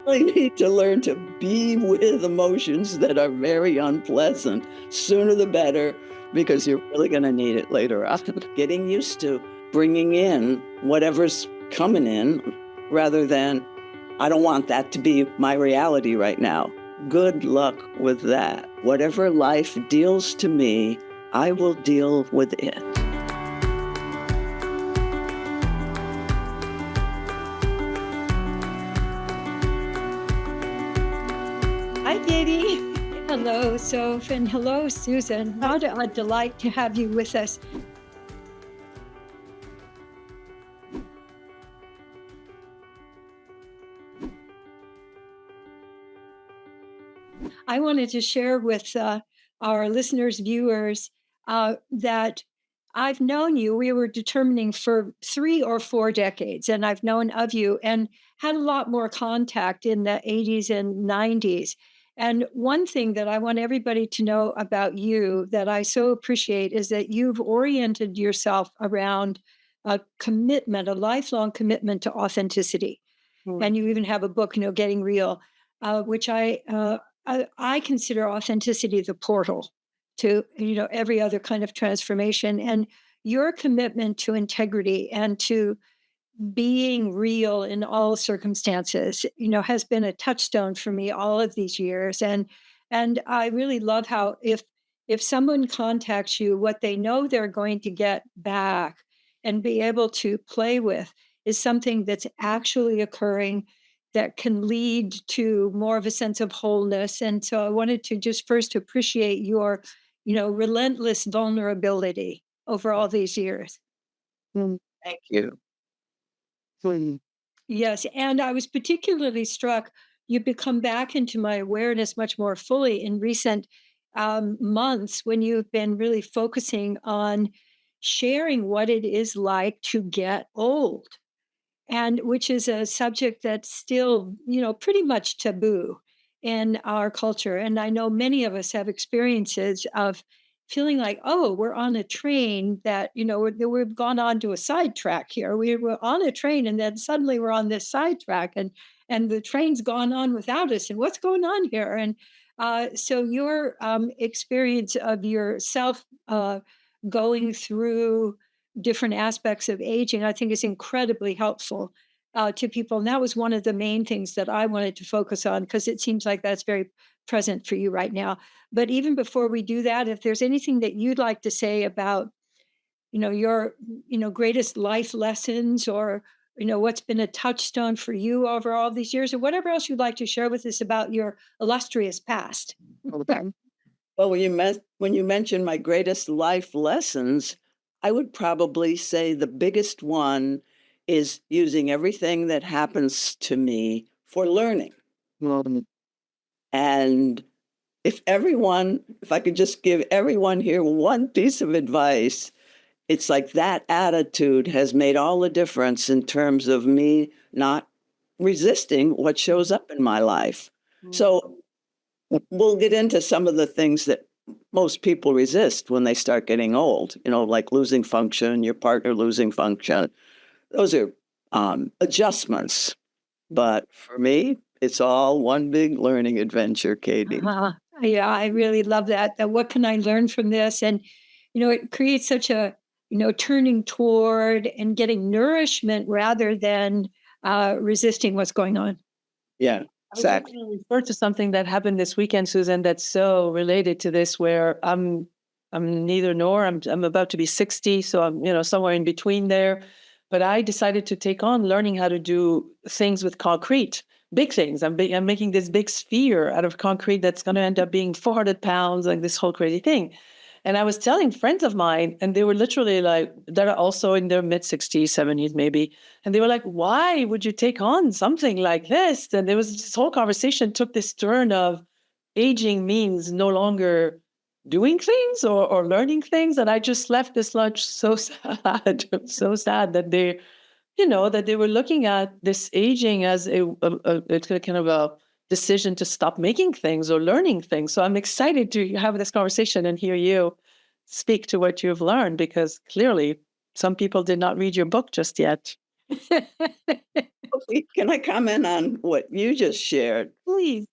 really need to learn to be with emotions that are very unpleasant. Sooner the better, because you're really going to need it later on. Getting used to bringing in whatever's coming in rather than, I don't want that to be my reality right now. Good luck with that. Whatever life deals to me, I will deal with it. Hi, Katie. Hello, Soph, and hello, Susan. What a delight to have you with us. I wanted to share with our listeners, viewers, that I've known you. We were determining for 3 or 4 decades, and I've known of you and had a lot more contact in the 80s and 90s. And one thing that I want everybody to know about you that I so appreciate is that you've oriented yourself around a commitment, a lifelong commitment to authenticity. And you even have a book, Getting Real, which I consider authenticity the portal to every other kind of transformation. And your commitment to integrity and to being real in all circumstances, has been a touchstone for me all of these years. And I really love how if someone contacts you, what they know they're going to get back and be able to play with is something that's actually occurring that can lead to more of a sense of wholeness. And so I wanted to just first appreciate your, relentless vulnerability over all these years. Thank you. Yes, and I was particularly struck, you've become back into my awareness much more fully in recent months when you've been really focusing on sharing what it is like to get old, and which is a subject that's still, pretty much taboo in our culture. And I know many of us have experiences of feeling like, oh, we're on a train that, we've gone on to a sidetrack here. We were on a train and then suddenly we're on this sidetrack and the train's gone on without us. And what's going on here? And so your experience of yourself going through different aspects of aging, I think is incredibly helpful to people. And that was one of the main things that I wanted to focus on because it seems like that's very present for you right now. But even before we do that, if there's anything that you'd like to say about, your, greatest life lessons or, what's been a touchstone for you over all these years or whatever else you'd like to share with us about your illustrious past. Well, when you mention my greatest life lessons, I would probably say the biggest one is using everything that happens to me for learning. And if I could just give everyone here one piece of advice, it's like that attitude has made all the difference in terms of me not resisting what shows up in my life. So we'll get into some of the things that most people resist when they start getting old, like losing function, your partner losing function. Those are adjustments. But for me, it's all one big learning adventure, Katie. Yeah, I really love that. What can I learn from this? And, it creates such a, turning toward and getting nourishment rather than resisting what's going on. Yeah, exactly. I was refer to something that happened this weekend, Susan, that's so related to this, where I'm neither nor. I'm about to be 60, so I'm somewhere in between there. But I decided to take on learning how to do things with concrete, big things. I'm making this big sphere out of concrete that's going to end up being 400 pounds, like this whole crazy thing. And I was telling friends of mine, and they were literally like, they're also in their mid 60s, 70s, maybe. And they were like, why would you take on something like this? And there was this whole conversation took this turn of aging means no longer doing things or learning things. And I just left this lunch so sad, so sad that they were looking at this aging as a kind of a decision to stop making things or learning things. So I'm excited to have this conversation and hear you speak to what you've learned, because clearly some people did not read your book just yet. Sophie, can I comment on what you just shared? Please.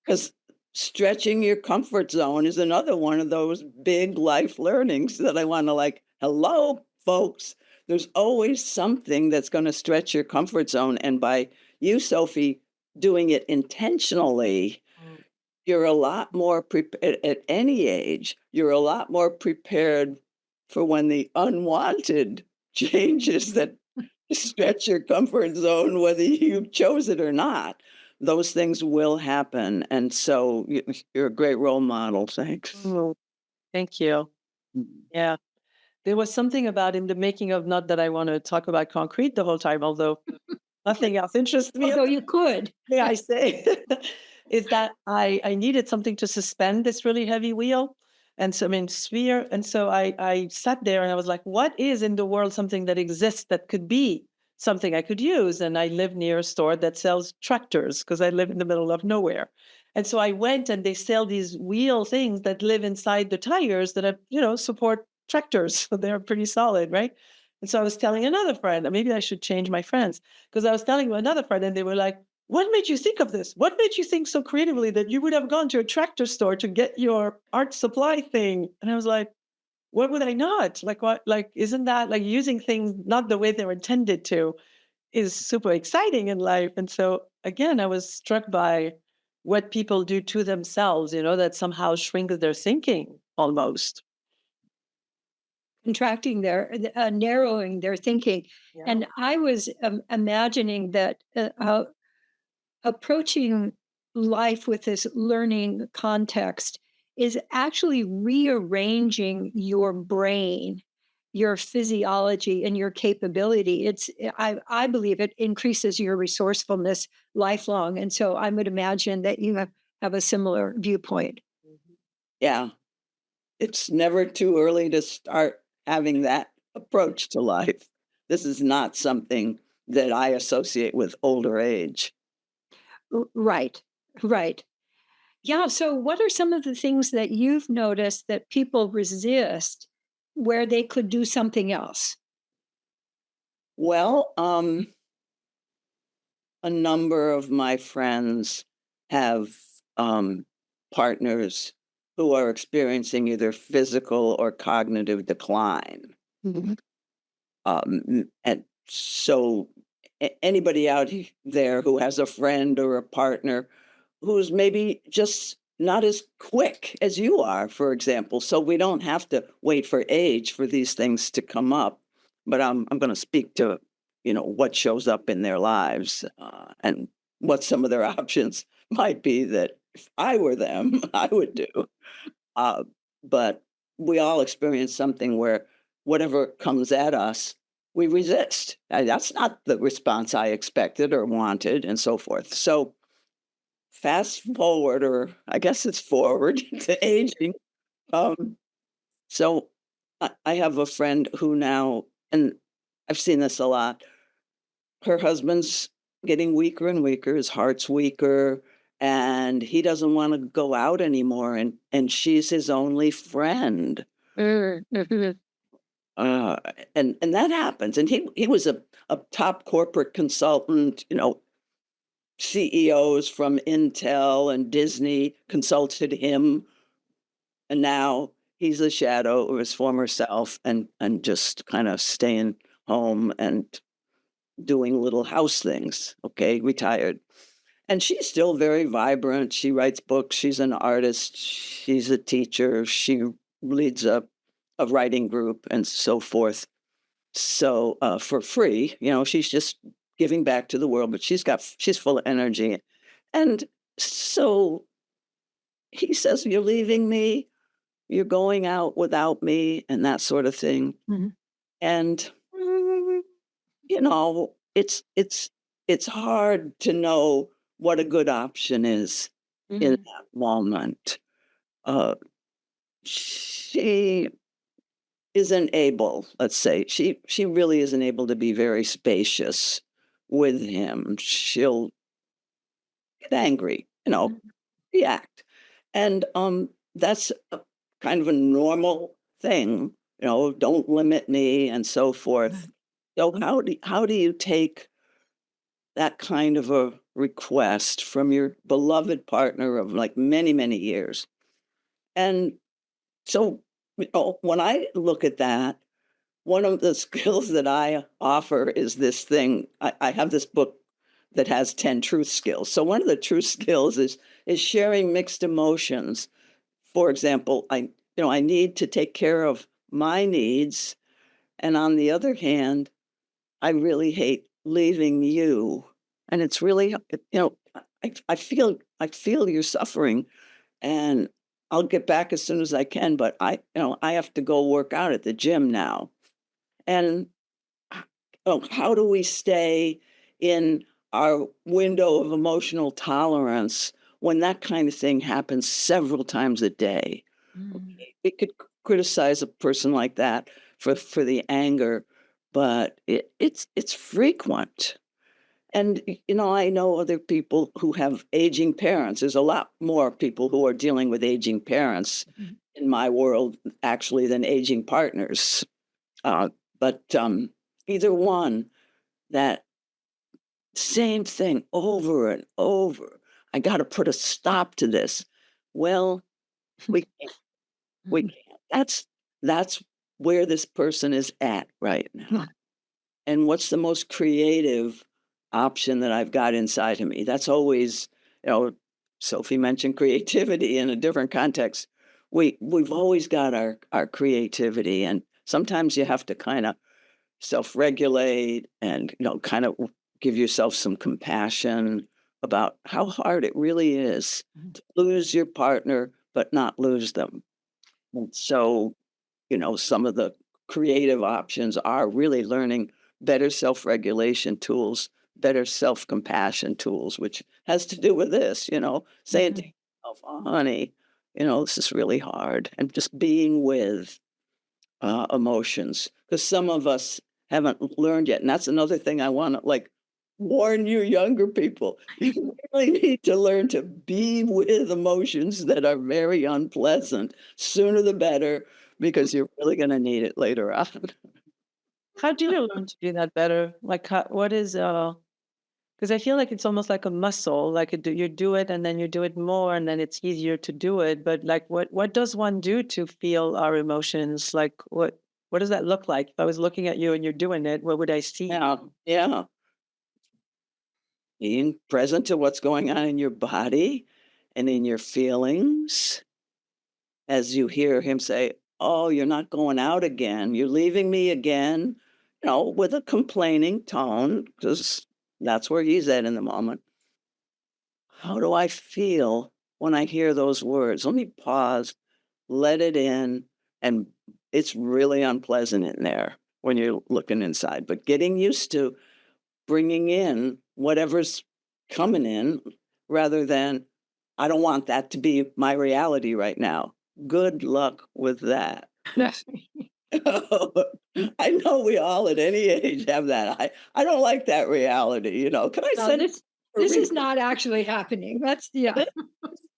Because stretching your comfort zone is another one of those big life learnings that I want to like, hello, folks. There's always something that's going to stretch your comfort zone. And by you, Sophie, doing it intentionally, Mm. you're a lot more prepared at any age. You're a lot more prepared for when the unwanted changes that stretch your comfort zone, whether you chose it or not. Those things will happen. And so you're a great role model. Thanks. Oh, thank you. Mm. Yeah. There was something about in the making of, not that I want to talk about concrete the whole time, although nothing else interests me. Although you could. May I say, is that I needed something to suspend this really heavy wheel. And so, I mean, sphere. And so I sat there and I was like, what is in the world something that exists that could be something I could use? And I live near a store that sells tractors because I live in the middle of nowhere. And so I went and they sell these wheel things that live inside the tires that are, support tractors. So they're pretty solid, right? And so I was telling another friend, maybe I should change my friends, because I was telling another friend and they were like, what made you think of this? What made you think so creatively that you would have gone to a tractor store to get your art supply thing? And I was like, what would I not? Like, what, like, isn't that like using things not the way they were intended to is super exciting in life? And so, again, I was struck by what people do to themselves, that somehow shrinks their thinking almost. Contracting their narrowing their thinking. Yeah. And I was imagining that approaching life with this learning context is actually rearranging your brain, your physiology, and your capability. I believe it increases your resourcefulness lifelong. And so I would imagine that you have a similar viewpoint. Yeah. It's never too early to start having that approach to life. This is not something that I associate with older age. Right, right. Yeah. So, what are some of the things that you've noticed that people resist where they could do something else? Well, a number of my friends have partners who are experiencing either physical or cognitive decline. Mhm. And so, anybody out there who has a friend or a partner who's maybe just not as quick as you are, for example. So, we don't have to wait for age for these things to come up. But I'm going to speak to, what shows up in their lives and what some of their options might be that if I were them, I would do. Uh, but we all experience something where whatever comes at us, we resist. That's not the response I expected or wanted, and so forth. So, fast forward, or I guess it's forward to aging. Um, so, I have a friend who now, and I've seen this a lot. Her husband's getting weaker and weaker. His heart's weaker, and he doesn't want to go out anymore. And she's his only friend. Mhm. Uh, and that happens. And he was a top corporate consultant. CEOs from Intel and Disney consulted him, and now he's a shadow of his former self, and just kind of staying home and doing little house things. Okay, retired. And she's still very vibrant. She writes books. She's an artist. She's a teacher. She leads a writing group and so forth. So for free, she's just giving back to the world. But she's full of energy, and so he says, "You're leaving me. You're going out without me," and that sort of thing. Mhm. And it's hard to know what a good option is in Mhm. that moment. Uh, she isn't able, let's say, she really isn't able to be very spacious with him. She'll get angry, react. And that's kind of a normal thing, don't limit me and so forth. So how do you take that kind of a request from your beloved partner of like many, many years. And so, when I look at that, one of the skills that I offer is this thing. I have this book that has 10 truth skills. So one of the truth skills is sharing mixed emotions. For example, I need to take care of my needs. And on the other hand, I really hate leaving you. And it's really, I feel you're suffering and I'll get back as soon as I can, but I have to go work out at the gym now. And how do we stay in our window of emotional tolerance when that kind of thing happens several times a day? Mm. Okay, we could criticize a person like that for the anger, but it's frequent. And I know other people who have aging parents. There's a lot more people who are dealing with aging parents Mhm. in my world, actually, than aging partners. Uh, but either one, that same thing over and over. I got to put a stop to this. Well, we can't. We Mhm. can't. That's where this person is at right now. And what's the most creative option that I've got inside of me? That's always, you know, Sophie mentioned creativity in a different context. We've always got our creativity, and sometimes you have to kind of self-regulate and kind of give yourself some compassion about how hard it really is Mhm. to lose your partner but not lose them. And so some of the creative options are really learning better self-regulation tools, better self-compassion tools, which has to do with this, saying to Mhm. yourself, "Oh, honey, this is really hard," and just being with emotions, because some of us haven't learned yet. And that's another thing I want to like warn you younger people. You really need to learn to be with emotions that are very unpleasant. Sooner the better, because you're really going to need it later on. How do you learn to do that better? Like, what is, because I feel like it's almost like a muscle, like you do it and then you do it more and then it's easier to do it. But like, what does one do to feel our emotions? Like, what does that look like? If I was looking at you and you're doing it, what would I see? Yeah, yeah. Being present to what's going on in your body and in your feelings as you hear him say, "Oh, you're not going out again. You're leaving me again," with a complaining tone, because that's where he's at in the moment. How do I feel when I hear those words? Let me pause, let it in, and it's really unpleasant in there when you're looking inside, but getting used to bringing in whatever's coming in rather than, "I don't want that to be my reality right now." Good luck with that. I know we all at any age have that. I don't like that reality, Can I No, send this a this is request? not actually happening. That's yeah.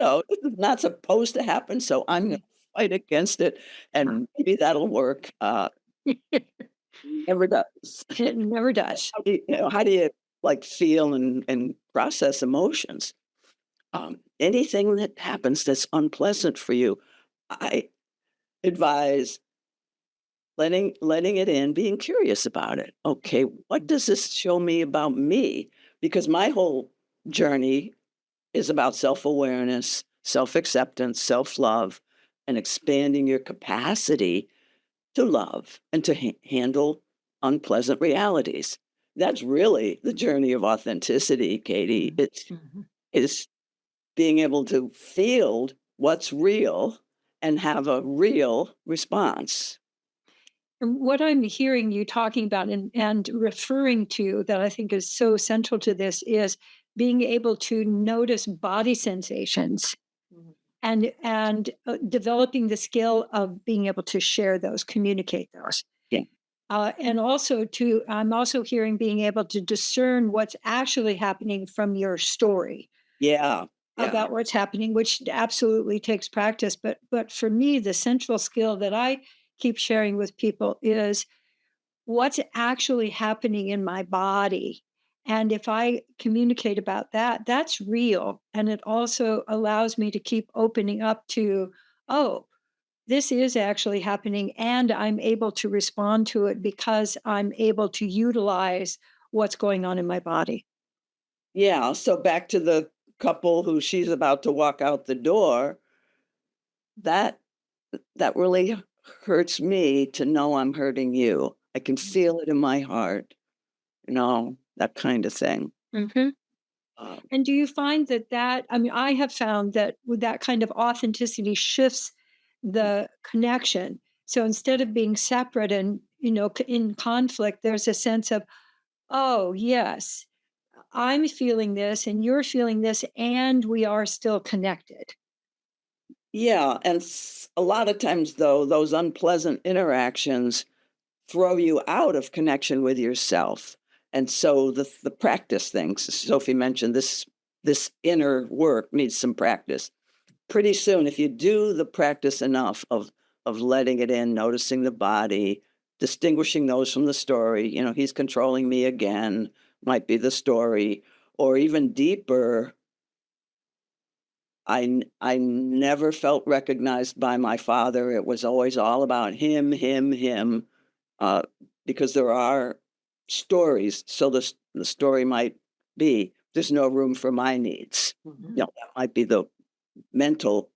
No, this is not supposed to happen, so I'm gonna fight against it, and maybe that'll work. Never does. It never does. How do you, like, feel and process emotions? Anything that happens that's unpleasant for you, I advise letting it in, being curious about it. Okay, what does this show me about me? Because my whole journey is about self-awareness, self-acceptance, self-love, and expanding your capacity to love and to handle unpleasant realities. That's really the journey of authenticity, Katie. Mhm. It's Mhm. is being able to feel what's real and have a real response. And what I'm hearing you talking about and referring to that I think is so central to this is being able to notice body sensations Mhm. and developing the skill of being able to share those, communicate those. Yeah. And also to I'm also hearing being able to discern what's actually happening from your story Yeah. Yeah. about what's happening, which absolutely takes practice. But for me, the central skill that I keep sharing with people is what's actually happening in my body And if I communicate about that, that's real. And it also allows me to keep opening up to, oh, this is actually happening. And I'm able to respond to it because I'm able to utilize what's going on in my body. Yeah. So back to the couple who she's about to walk out the door, that that really hurts me to know I'm hurting you. I can feel it in my heart, that kind of thing. Mhm. Um, And do you find that I mean, I have found that with that kind of authenticity shifts the connection. So instead of being separate and, in conflict, there's a sense of, oh, yes, I'm feeling this and you're feeling this, and we are still connected. yeah, and a lot of times though, those unpleasant interactions throw you out of connection with yourself. And so the practice things, Sophie mentioned this inner work needs some practice. Pretty soon, if you do the practice enough of letting it in, noticing the body, distinguishing those from the story, he's controlling me again, might be the story, or even deeper, I never felt recognized by my father. It was always all about him, him, him, uh, because there are stories. So the story might be there's no room for my needs. Mhm. That might be the mental.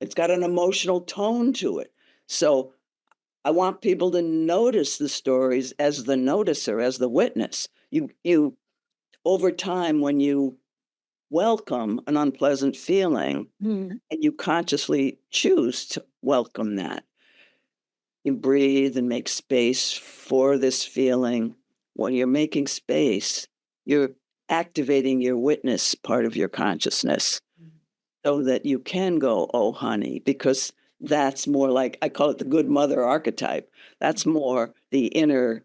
It's got an emotional tone to it. So I want people to notice the stories as the noticer, as the witness. You over time when you welcome an unpleasant feeling Mm. and you consciously choose to welcome that. You breathe and make space for this feeling. When you're making space, you're activating your witness part of your consciousness so that you can go, oh, honey, because that's more like I call it the good mother archetype. That's more the inner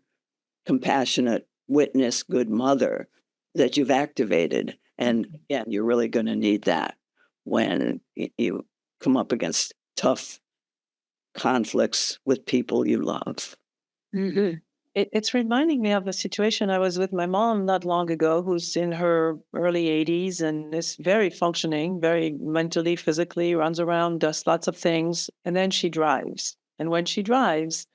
compassionate witness, good mother that you've activated. And again, you're really going to need that when you come up against tough conflicts with people you love. Mhm. It's reminding me of a situation I was with my mom not long ago, who's in her early 80s and is very functioning, very mentally, physically, runs around, does lots of things. And then she drives. And when she drives,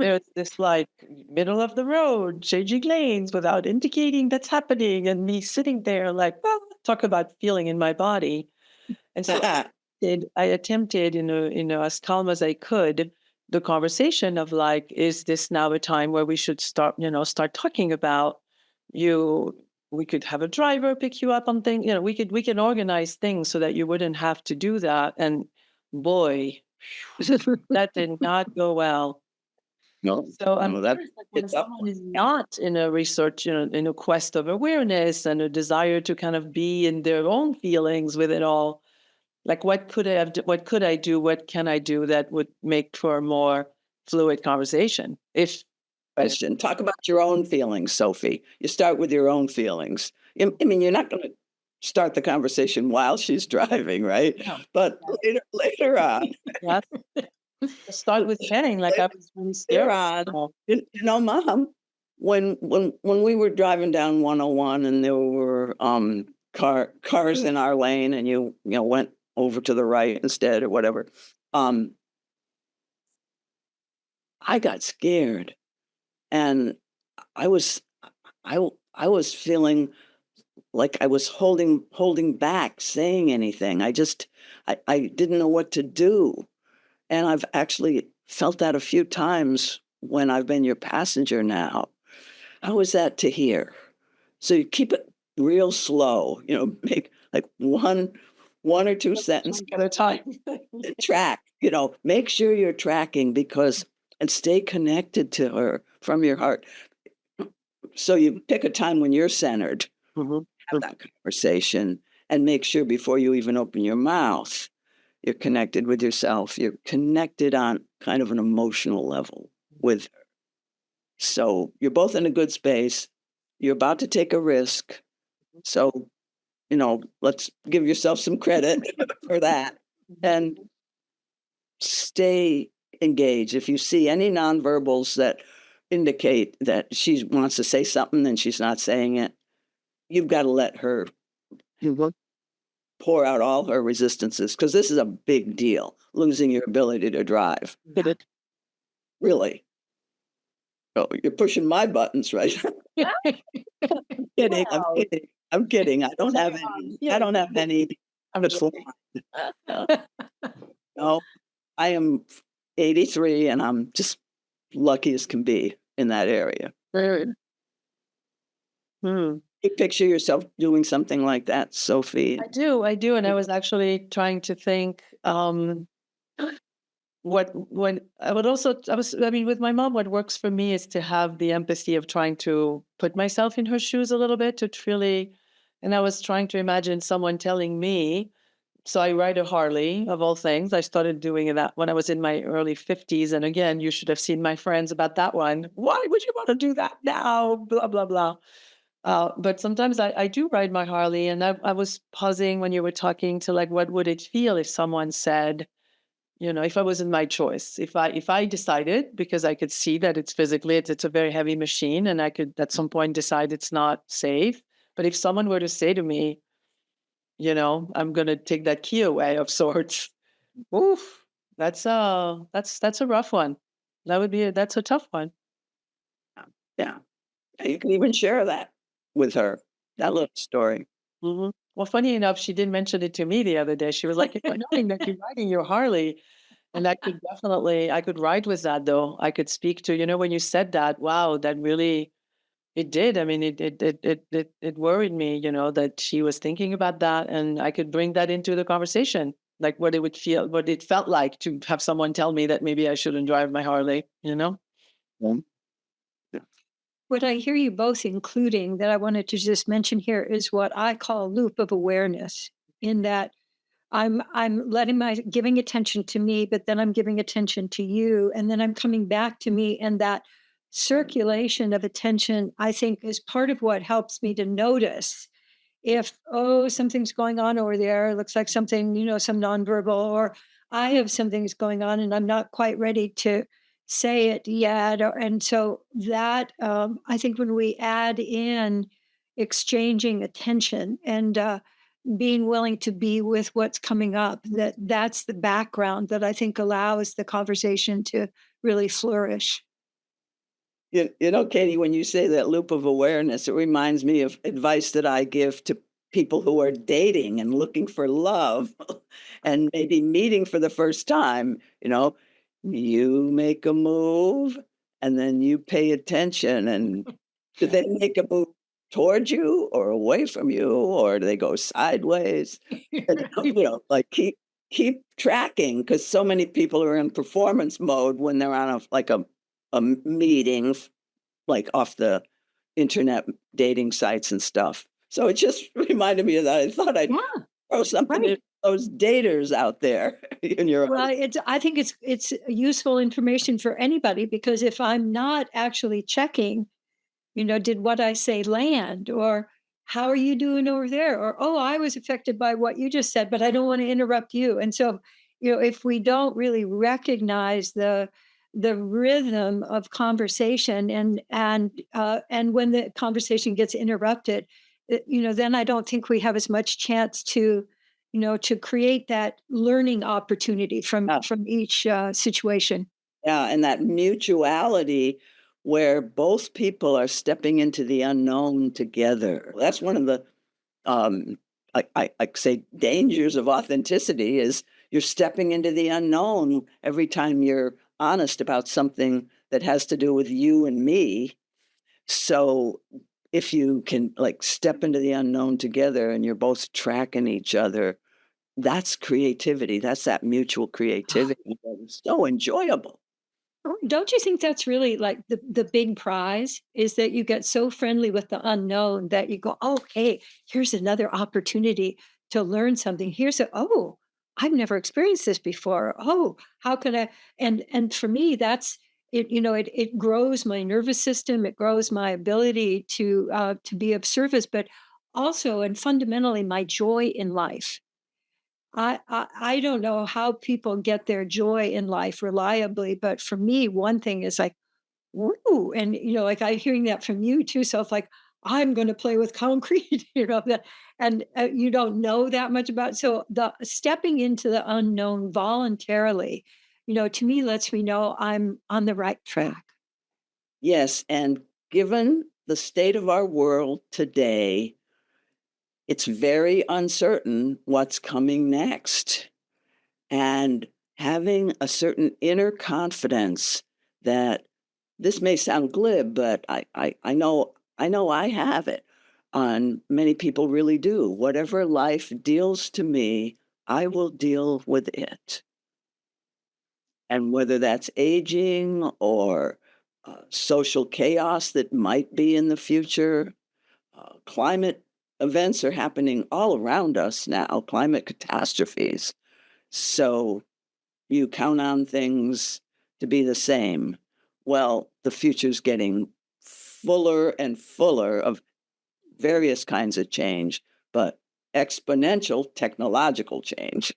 there's this like middle of the road, changing lanes without indicating that's happening. And me sitting there like, well, talk about feeling in my body. And so I attempted, as calm as I could, the conversation of like, is this now a time where we should start talking about you? We could have a driver pick you up on things. We can organize things so that you wouldn't have to do that. And boy, that did not go well. No, So I'm no, that curious, like when it's up. someone is not in a research, in a quest of awareness and a desire to kind of be in their own feelings with it all, like, what could I do? What can I do that would make for a more fluid conversation? If Question. Talk about your own feelings, Sophie. You start with your own feelings. I mean, you're not going to start the conversation while she's driving, right? no, But later on, yeah, start with sharing. Like I was really later scared. on, Oh, Mom, when we were driving down 101 and there were cars in our lane and you went over to the right instead or whatever, um, I got scared and I was I was feeling like I was holding back saying anything. I didn't know what to do. And I've actually felt that a few times when I've been your passenger now. How is that to hear? So you keep it real slow, make like one or two sentences at a time. track, make sure you're tracking because and stay connected to her from your heart. So you pick a time when you're centered, Mhm. have that conversation, and make sure before you even open your mouth, you're connected with yourself. You're connected on kind of an emotional level with her. So you're both in a good space. You're about to take a risk. So, let's give yourself some credit for that and stay engaged. If you see any nonverbals that indicate that she wants to say something and she's not saying it, you've got to let her pour out all her resistances because this is a big deal, losing your ability to drive. Did it? Really. Oh, you're pushing my buttons right now. I'm kidding. I'm Wow. kidding. I'm kidding. I don't have any. I don't have any. I'm before. No, I am 83 and I'm just lucky as can be in that area. Very. Hmm. You picture yourself doing something like that, Sophie? I do. And I was actually trying to think, when I would also, I mean, with my mom, what works for me is to have the empathy of trying to put myself in her shoes a little bit to really, and I was trying to imagine someone telling me, so I ride a Harley of all things. I started doing that when I was in my early 50s. And again, you should have seen my friends about that one. Why would you want to do that now? Blah, blah, blah. But sometimes I do ride my Harley, and I was pausing when you were talking to like, what would it feel if someone said, if I was in my choice, if I decided, because I could see that it's a very heavy machine, and I could at some point decide it's not safe. But if someone were to say to me, I'm gonna take that key away of sorts, oof, that's a rough one. That's a tough one. Yeah. You can even share that with her, that little story. Hmm. Well, funny enough, she did mention it to me the other day. She was like, knowing that you're riding your Harley. And I could ride with that though. I could speak to, when you said that, wow, that really, it did. I mean, it worried me, that she was thinking about that, and I could bring that into the conversation, like what it felt like to have someone tell me that maybe I shouldn't drive my Harley. Mm. What I hear you both including that I wanted to just mention here is what I call loop of awareness, in that I'm letting my giving attention to me, but then I'm giving attention to you, and then I'm coming back to me, and that circulation of attention, I think, is part of what helps me to notice if, oh, something's going on over there, it looks like something, some nonverbal, or I have something's going on and I'm not quite ready to say it yet. And so that, I think when we add in exchanging attention and being willing to be with what's coming up, that's the background that I think allows the conversation to really flourish. Katie, when you say that loop of awareness, it reminds me of advice that I give to people who are dating and looking for love and maybe meeting for the first time. You make a move and then you pay attention. And do they make a move toward you or away from you, or do they go sideways? And, like keep tracking, because so many people are in performance mode when they're on a meeting, like off the internet dating sites and stuff. So it just reminded me of that. I thought I'd Yeah, throw something right. at those daters out there in your Well, I think it's useful information for anybody, because if I'm not actually checking, did what I say land? Or how are you doing over there? Or, oh, I was affected by what you just said, but I don't want to interrupt you. And so, if we don't really recognize the rhythm of conversation, and when the conversation gets interrupted, then I don't think we have as much chance to create that learning opportunity from Yeah, from each situation. yeah, and that mutuality where both people are stepping into the unknown together. That's one of the I say dangers of authenticity is you're stepping into the unknown every time you're honest about something that has to do with you and me. So if you can like step into the unknown together and you're both tracking each other, that's creativity. That's that mutual creativity that is so enjoyable. Don't you think that's really like the big prize, is that you get so friendly with the unknown that you go, "Oh, hey, here's another opportunity to learn something. Oh, I've never experienced this before. Oh, how can I?" And for me, that's it. It grows my nervous system. It grows my ability to be of service, but also and fundamentally my joy in life. I don't know how people get their joy in life reliably, but for me, one thing is like, woo, and like I hearing that from you too. So it's like I'm going to play with concrete, that, and you don't know that much about. So the stepping into the unknown voluntarily, to me lets me know I'm on the right track. Yes, and given the state of our world today, it's very uncertain what's coming next. And having a certain inner confidence that this may sound glib, but I know I have it. And many people really do. Whatever life deals to me, I will deal with it. And whether that's aging or social chaos that might be in the future, climate events are happening all around us now, climate catastrophes. So you count on things to be the same. Well, the future's getting fuller and fuller of various kinds of change, but exponential technological change.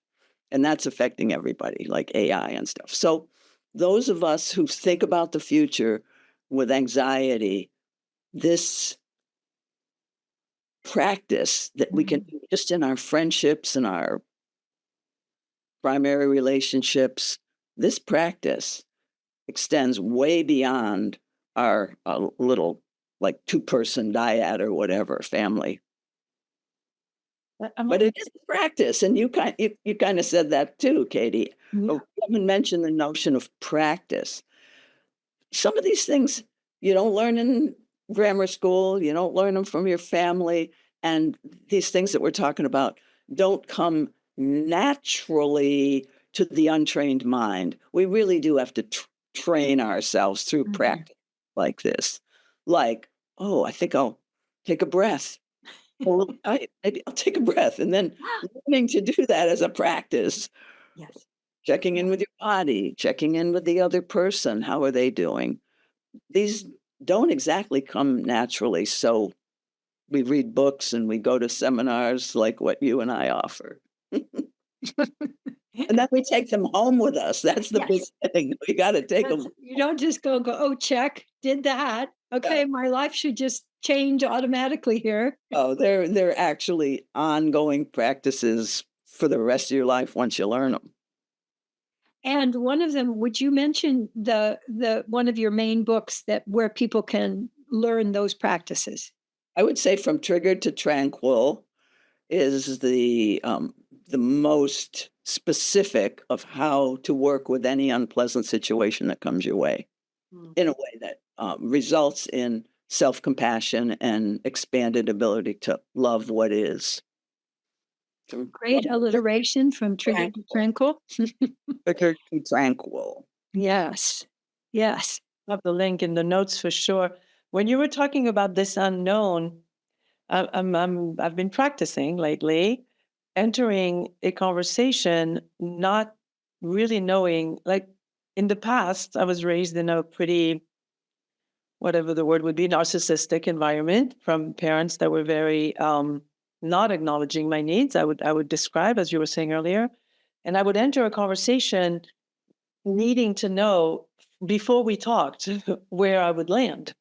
And that's affecting everybody, like AI and stuff. So, those of us who think about the future with anxiety, this practice that we can Mhm. do just in our friendships and our primary relationships, this practice extends way beyond our little like two-person dyad or whatever family. I'm But it is a practice, and you kind of said that too, Katie. But Yeah. we haven't mentioned the notion of practice. Some of these things you don't learn in grammar school, you don't learn them from your family, and these things that we're talking about don't come naturally to the untrained mind. We really do have to train ourselves through Mhm. practice like this. Like, oh, I think I'll take a breath. Well, maybe I'll take a breath, and then learning to do that as a practice, Yes. checking in Yeah. with your body, checking in with the other person. How are they doing? These don't exactly come naturally, so we read books and we go to seminars like what you and I offer. And then we take them home with us. That's the big Yes. thing. We gotta take them. You don't just go, oh, check, did that. Yeah. Okay, my life should just change automatically here. Oh, they're actually ongoing practices for the rest of your life once you learn them. And one of them, would you mention the one of your main books that where people can learn those practices? I would say From Triggered to Tranquil is the most specific of how to work with any unpleasant situation that comes your way Mm. in a way that results in self-compassion and expanded ability to love what is. From Great alliteration from trigger to tranquil, tranquil. triggered to tranquil. Yes. Yes. have the link in the notes for sure. When you were talking about this unknown, I've been practicing lately, entering a conversation, not really knowing. Like in the past, I was raised in a pretty, whatever the word would be, narcissistic environment from parents that were very not acknowledging my needs. I would describe, as you were saying earlier, and I would enter a conversation needing to know before we talked where I would land.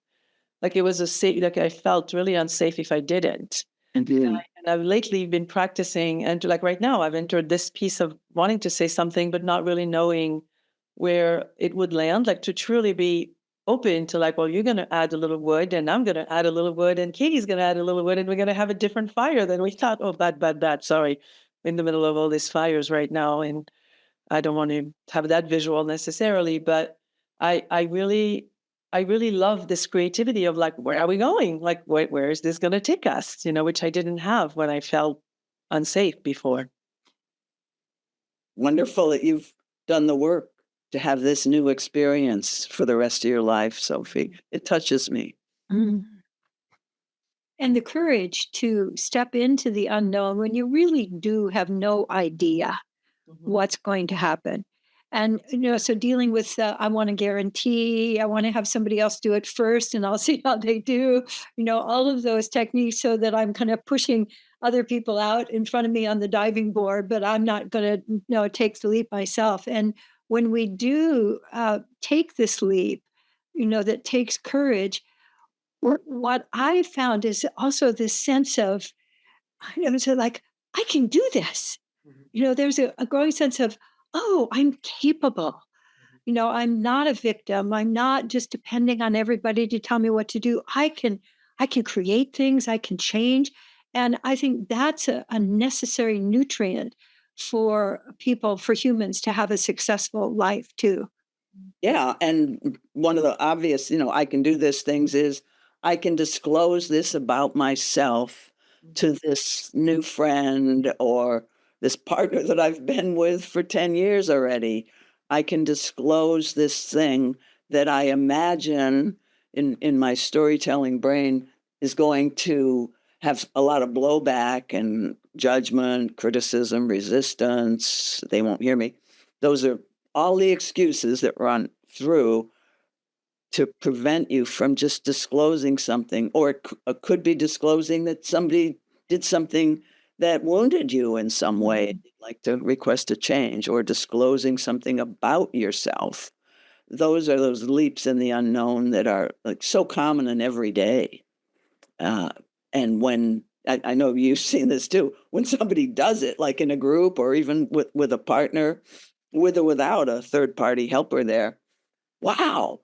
Like it was a safe, like I felt really unsafe if I didn't. Mhm. And I've lately been practicing, and like right now, I've entered this piece of wanting to say something, but not really knowing where it would land. Like to truly be open to, like, well, you're going to add a little wood, and I'm going to add a little wood, and Katie's going to add a little wood, and we're going to have a different fire than we thought. Oh, bad, bad, bad. Sorry, in the middle of all these fires right now, and I don't want to have that visual necessarily, but I really I really love this creativity of like, where are we going? Like, where is this going to take us? Which I didn't have when I felt unsafe before. Wonderful that you've done the work to have this new experience for the rest of your life, Sophie. It touches me. Mhm. And the courage to step into the unknown when you really do have no idea Mhm. what's going to happen. And, so dealing with, I want to guarantee, I want to have somebody else do it first and I'll see how they do, all of those techniques so that I'm kind of pushing other people out in front of me on the diving board, but I'm not going to, take the leap myself. And when we do take this leap, that takes courage. What I found is also this sense of, so like, I can do this. There's a growing sense of, oh, I'm capable. I'm not a victim. I'm not just depending on everybody to tell me what to do. I can create things, I can change. And I think that's a necessary nutrient for people, for humans to have a successful life too. Yeah, and one of the obvious, I can do this things is I can disclose this about myself to this new friend or this partner that I've been with for 10 years already. I can disclose this thing that I imagine in my storytelling brain is going to have a lot of blowback and judgment, criticism, resistance. They won't hear me. Those are all the excuses that run through to prevent you from just disclosing something, or it could be disclosing that somebody did something that wounded you in some way, and you'd like to request a change, or disclosing something about yourself. Those are those leaps in the unknown that are like so common and everyday. Uh, and when I know you've seen this too, when somebody does it, like in a group or even with a partner, with or without a third party helper there, wow,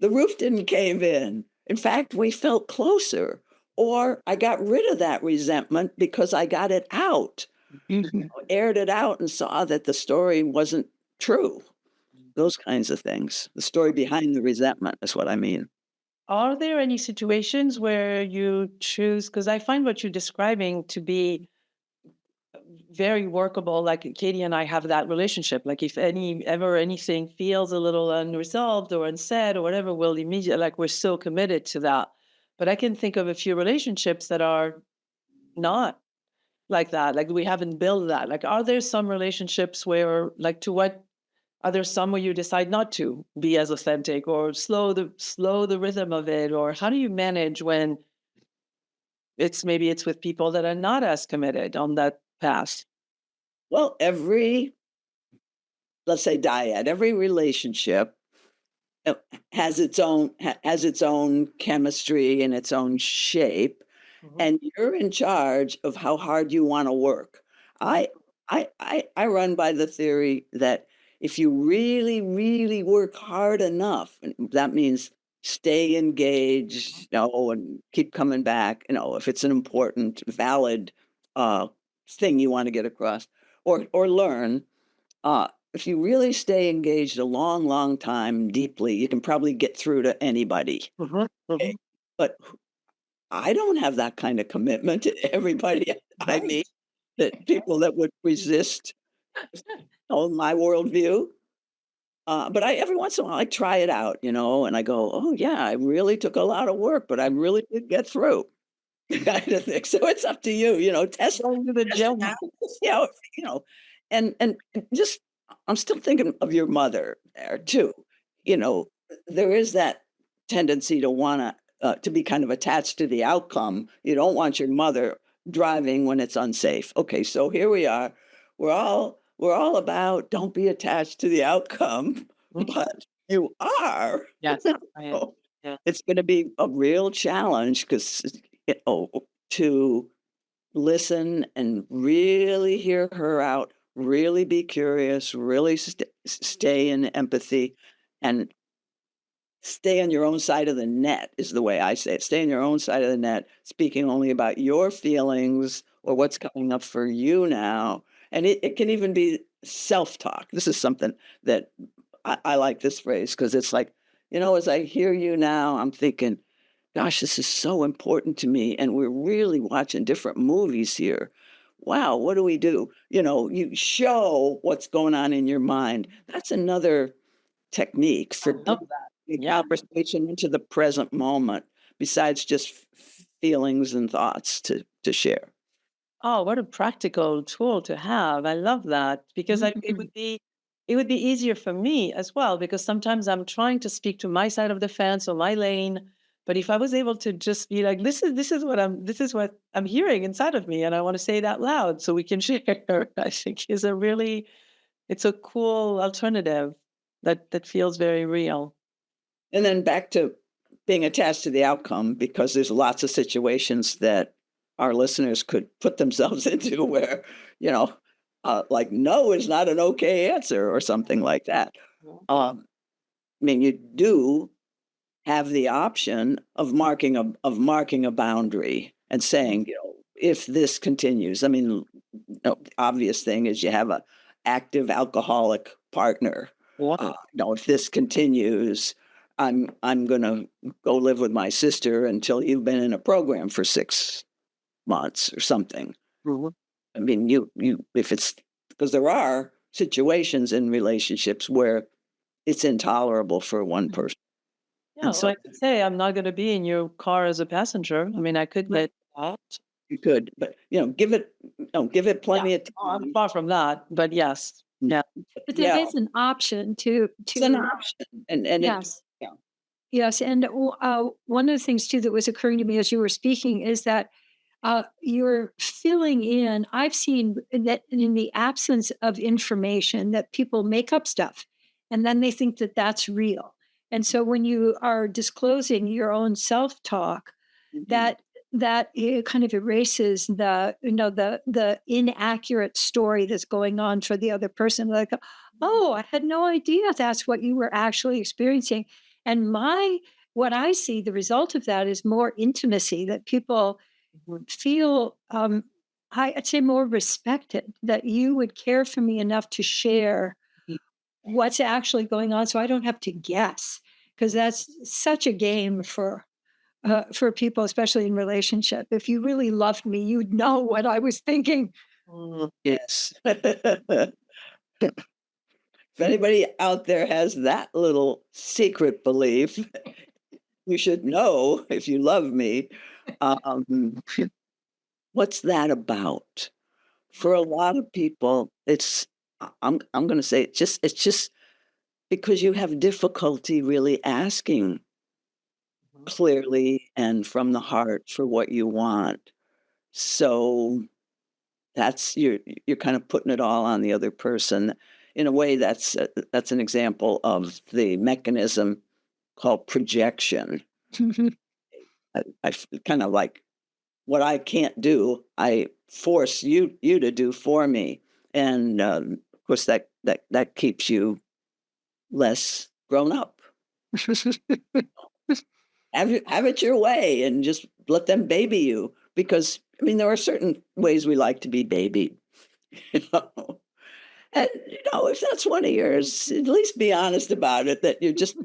the roof didn't cave in. In fact, we felt closer. Or I got rid of that resentment because I got it out, Mhm. aired it out, and saw that the story wasn't true. Those kinds of things. The story behind the resentment is what I mean. Are there any situations where you choose? Because I find what you're describing to be very workable. Like Katie and I have that relationship. Like if anything feels a little unresolved or unsaid or whatever, we'll immediately, like, we're so committed to that. But I can think of a few relationships that are not like that. Like we haven't built that. Like, are there some relationships where, like, to what, are there some where you decide not to be as authentic or slow the rhythm of it? Or how do you manage when maybe it's with people that are not as committed on that path? Well, let's say dyad, every relationship uh, has its own chemistry and its own shape, Mhm. and you're in charge of how hard you want to work. I I run by the theory that if you really really work hard enough, and that means stay engaged, and keep coming back, if it's an important, valid uh, thing you want to get across or learn, if you really stay engaged a long, long time, deeply, you can probably get through to anybody. Mhm, Okay. mhm. But I don't have that kind of commitment to everybody I Right. meet, that people that would resist, my worldview. But I every once in a while I try it out, and I go, "Oh yeah, I really took a lot of work, but I really did get through." Kind of thing. So it's up to you, Going to the test it gym. out, see how and just I'm still thinking of your mother there too. You know, there is that tendency to wanna to be kind of attached to the outcome. You don't want your mother driving when it's unsafe. Okay, so here we are. We're all about don't be attached to the outcome, Mhm. but you are. Yes, I am. So Yeah. it's gonna be a real challenge because to listen and really hear her out, really be curious, really stay in empathy, and stay on your own side of the net is the way I say it. Stay on your own side of the net, speaking only about your feelings or what's coming up for you now. And it can even be self-talk. This is something that I like this phrase because it's like, as I hear you now, I'm thinking, gosh, this is so important to me. And we're really watching different movies here. Wow, what do we do? You show what's going on in your mind. That's another technique I for love bringing that. the Yeah. conversation into the present moment, besides just feelings and thoughts to share. Oh, what a practical tool to have. I love that because it Mhm. would be easier for me as well because sometimes I'm trying to speak to my side of the fence or my lane. But if I was able to just be like, this is what I'm hearing inside of me, and I want to say it out loud so we can share, I think it's a cool alternative that feels very real. And then back to being attached to the outcome, because there's lots of situations that our listeners could put themselves into where, you know, like no is not an okay answer or something like that. I mean, you do have the option of marking a boundary and saying, if this continues. I mean, the obvious thing is you have a active alcoholic partner. If this continues, I'm gonna go live with my sister until you've been in a program for 6 months or something. I mean, you if it's because there are situations in relationships where it's intolerable for one person. Yeah, And so so I could say I'm not going to be in your car as a passenger. I mean, I could get that. you could, but give it Yeah, plenty of I'm time. far from that, but yes, yeah. But there Yeah, is an option to it's an option, and it yes. yeah. Yes, and one of the things too that was occurring to me as you were speaking is that you're filling in. I've seen that in the absence of information, that people make up stuff, and then they think that that's real. And so when you are disclosing your own self-talk, Mhm. that it kind of erases the inaccurate story that's going on for the other person. Like, oh, I had no idea that's what you were actually experiencing. And my what I see the result of that is more intimacy, that people Mhm. feel I'd say more respected, that you would care for me enough to share what's actually going on so I don't have to guess, because that's such a game for people, especially in relationship. If you really loved me, you'd know what I was thinking. Yes. If anybody out there has that little secret belief, you should know if you love me. Um, what's that about? For a lot of people, I'm going to say it's just because you have difficulty really asking clearly and from the heart for what you want. So that's you're kind of putting it all on the other person. In a way, that's an example of the mechanism called projection. I kind of like what I can't do, I force you to do for me, and of course that keeps you less grown up. Have it your way and just let them baby you, because I mean there are certain ways we like to be babied, you know. And if that's one of yours, at least be honest about it, that you're just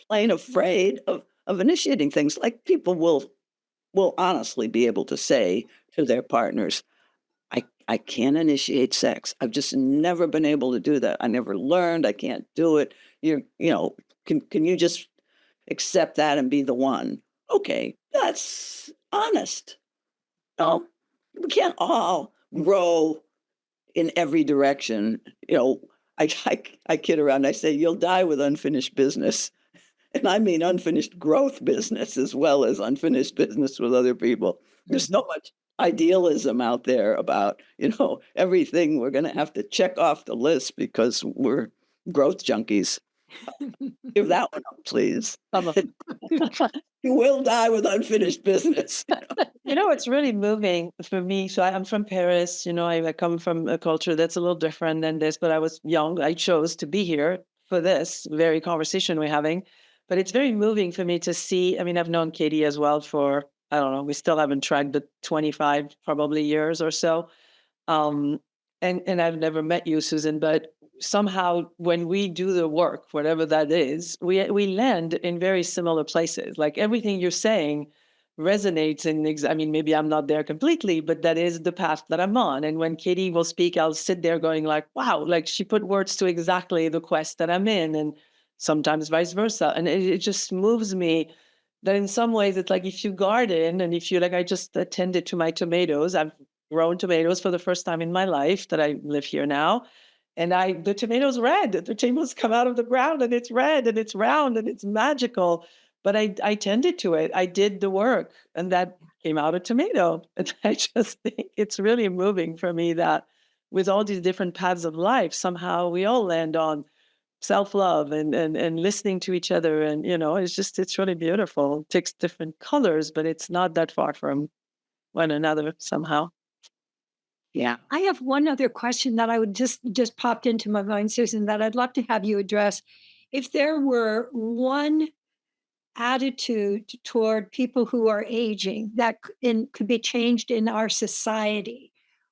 plain afraid of initiating things. Like people will honestly be able to say to their partners, I can't initiate sex. I've just never been able to do that. I never learned. I can't do it. Can you just accept that and be the one? Okay, that's honest. No, we can't all grow in every direction. I kid around. I say you'll die with unfinished business, and I mean unfinished growth business as well as unfinished business with other people. There's so much idealism out there about everything we're going to have to check off the list because we're growth junkies. Give that one up, please. Some of You will die with unfinished business. it's really moving for me. So I'm from Paris. I come from a culture that's a little different than this, but I was young. I chose to be here for this very conversation we're having. But it's very moving for me to see. I mean, I've known Katie as well for, I don't know, we still haven't tracked the 25 probably years or so. Um, and I've never met you, Susan, but somehow when we do the work, whatever that is, we land in very similar places. Like everything you're saying resonates I mean, maybe I'm not there completely, but that is the path that I'm on. And when Katie will speak, I'll sit there going like, wow, like she put words to exactly the quest that I'm in, and sometimes vice versa. And it just moves me that in some ways it's like if you garden and if you like, I just attended to my tomatoes. I've grown tomatoes for the first time in my life that I live here now. And the tomatoes red. The tomatoes come out of the ground and it's red and it's round and it's magical. But I tended to it. I did the work and that came out a tomato. And I just think it's really moving for me that with all these different paths of life, somehow we all land on self-love and listening to each other. And, it's really beautiful. It takes different colors, but it's not that far from one another somehow. Yeah. I have one other question that I would just popped into my mind, Susan, that I'd love to have you address. If there were one attitude toward people who are aging that could be changed in our society,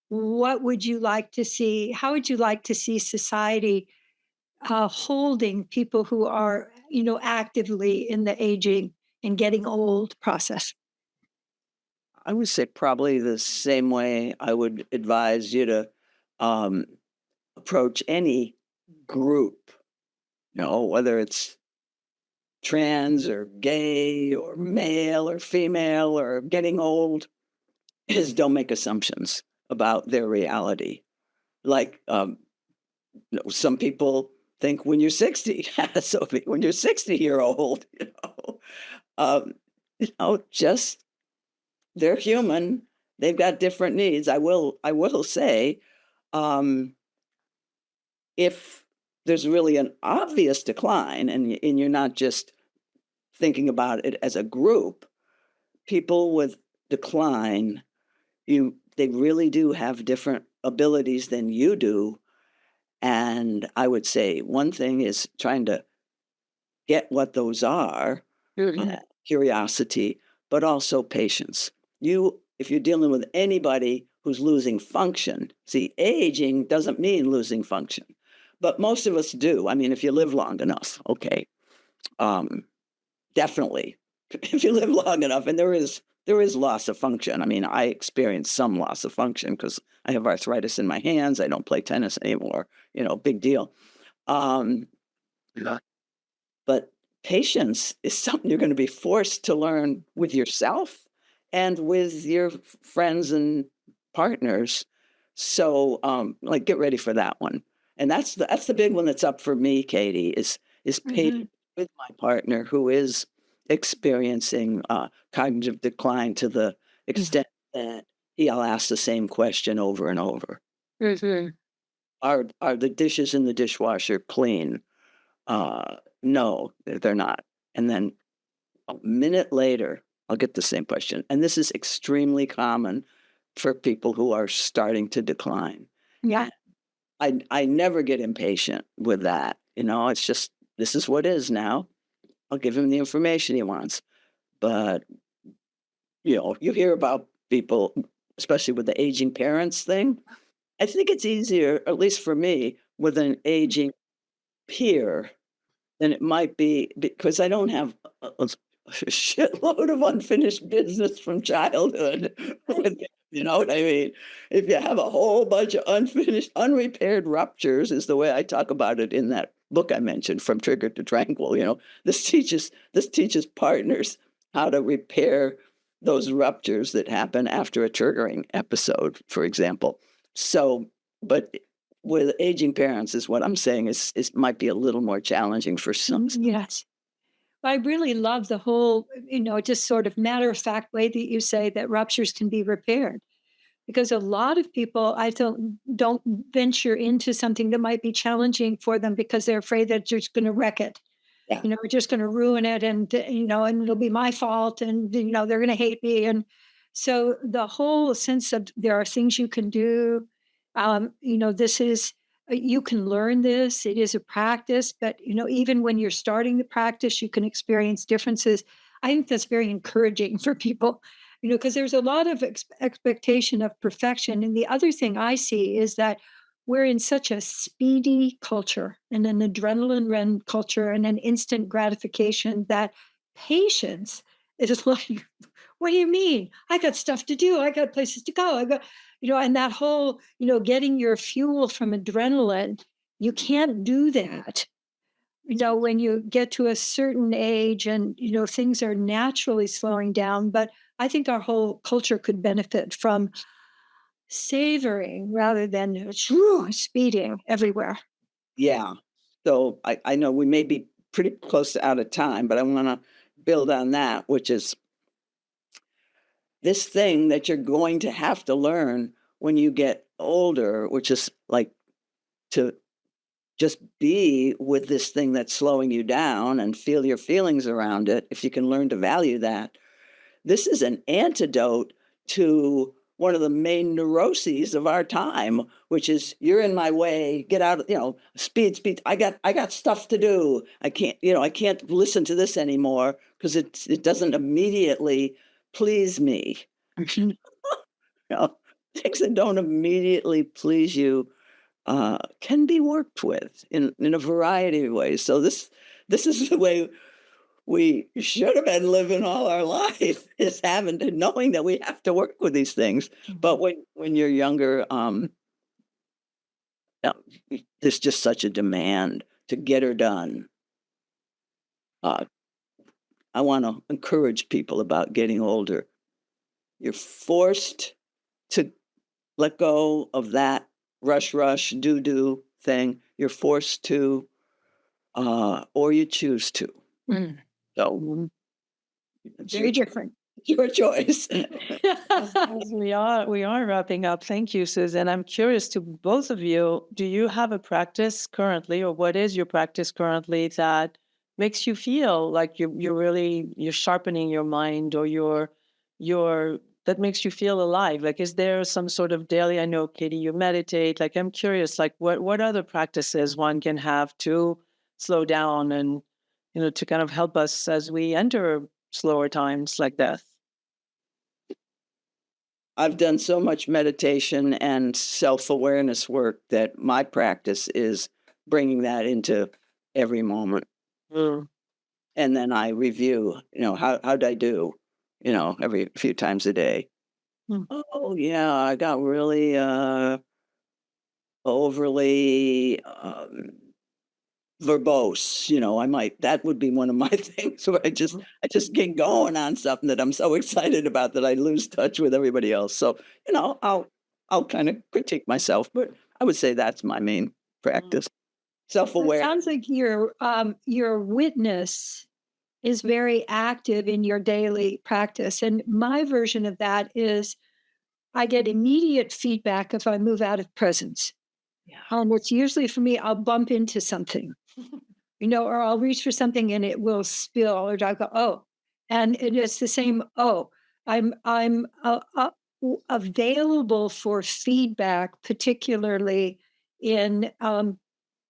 what would you like to see? How would you like to see society holding people who are, actively in the aging and getting old process? I would say probably the same way I would advise you to um, approach any group, whether it's trans or gay or male or female or getting old, is don't make assumptions about their reality. Like some people think when you're 60, so when you're 60-year old, um, just they're human. They've got different needs. I will say, um, if there's really an obvious decline, and you're not just thinking about it as a group, people with decline, they really do have different abilities than you do. And I would say one thing is trying to get what those are, Mhm. curiosity, but also patience. If you're dealing with anybody who's losing function, see, aging doesn't mean losing function, but most of us do. I mean, if you live long enough, okay, um, definitely. If you live long enough, and there is loss of function. I mean, I experience some loss of function because I have arthritis in my hands. I don't play tennis anymore. Big deal. Um, but patience is something you're going to be forced to learn with yourself and with your friends and partners. So, like, get ready for that one. And that's the big one that's up for me, Katie, is patience Mhm. with my partner who is experiencing cognitive decline to the extent that he'll ask the same question over and over. Mhm. Are the dishes in the dishwasher clean? No, they're not. And then a minute later, I'll get the same question. And this is extremely common for people who are starting to decline. Yeah. And I never get impatient with that. It's just, this is what is now. I'll give him the information he wants. But, you hear about people, especially with the aging parents thing. I think it's easier, at least for me, with an aging peer than it might be because I don't have a shitload of unfinished business from childhood. You know what I mean? If you have a whole bunch of unfinished, unrepaired ruptures, is the way I talk about it in that book I mentioned, From Trigger to Tranquil. This teaches partners how to repair those ruptures that happen after a triggering episode, for example. So, but with aging parents is what I'm saying is might be a little more challenging for some. Yes. I really love the whole, just sort of matter of fact way that you say that ruptures can be repaired. Because a lot of people, I don't venture into something that might be challenging for them because they're afraid that you're just going to wreck it. Yeah. We're just going to ruin it, and and it'll be my fault, and they're going to hate me, and so the whole sense of there are things you can do. This is you can learn this. It is a practice, but even when you're starting the practice, you can experience differences. I think that's very encouraging for people, because there's a lot of expectation of perfection. And the other thing I see is that we're in such a speedy culture and an adrenaline run culture and an instant gratification that patience is like, what do you mean? I got stuff to do. I got places to go. I got, and that whole, getting your fuel from adrenaline, you can't do that. When you get to a certain age and, things are naturally slowing down. But I think our whole culture could benefit from savoring rather than speeding everywhere. Yeah. So I know we may be pretty close to out of time, but I want to build on that, which is this thing that you're going to have to learn when you get older, which is like to just be with this thing that's slowing you down and feel your feelings around it, if you can learn to value that, this is an antidote to one of the main neuroses of our time, which is you're in my way, get out, speed. I got stuff to do. I can't listen to this anymore because it doesn't immediately please me. Things that don't immediately please you can be worked with in a variety of ways. So this is the way we should have been living all our life, is knowing that we have to work with these things. But when you're younger, no, there's just such a demand to get her done. I want to encourage people about getting older. You're forced to let go of that rush, do thing. You're forced to, or you choose to. Mm. So it's Very different. your choice. As we are wrapping up. Thank you, Susan. I'm curious to both of you. Do you have a practice currently, or what is your practice currently that makes you feel like you're sharpening your mind, or you're that makes you feel alive? Like, is there some sort of daily? I know, Katie, you meditate. Like, I'm curious. Like, what other practices one can have to slow down and to kind of help us as we enter slower times like death. I've done so much meditation and self-awareness work that my practice is bringing that into every moment. Mm. And then I review, how'd I do, every few times a day. Mm. Oh, yeah, I got really overly verbose. That would be one of my things where I just get going on something that I'm so excited about that I lose touch with everybody else. So, I'll kind of critique myself, but I would say that's my main practice. It Self-aware. sounds like your witness is very active in your daily practice. And my version of that is I get immediate feedback if I move out of presence. Yeah. Which usually for me, I'll bump into something, or I'll reach for something and it will spill, or I'll go, oh, and it is the same. Oh, I'm available for feedback, particularly in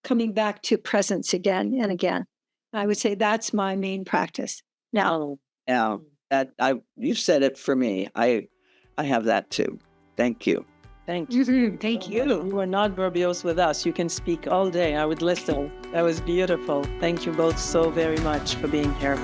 coming back to presence again and again. I would say that's my main practice. Now, Yeah, you said it for me. I have that too. Thank you. Thank you. thank you. You were not verbose with us. You can speak all day. I would listen. That was beautiful. Thank you both so very much for being here.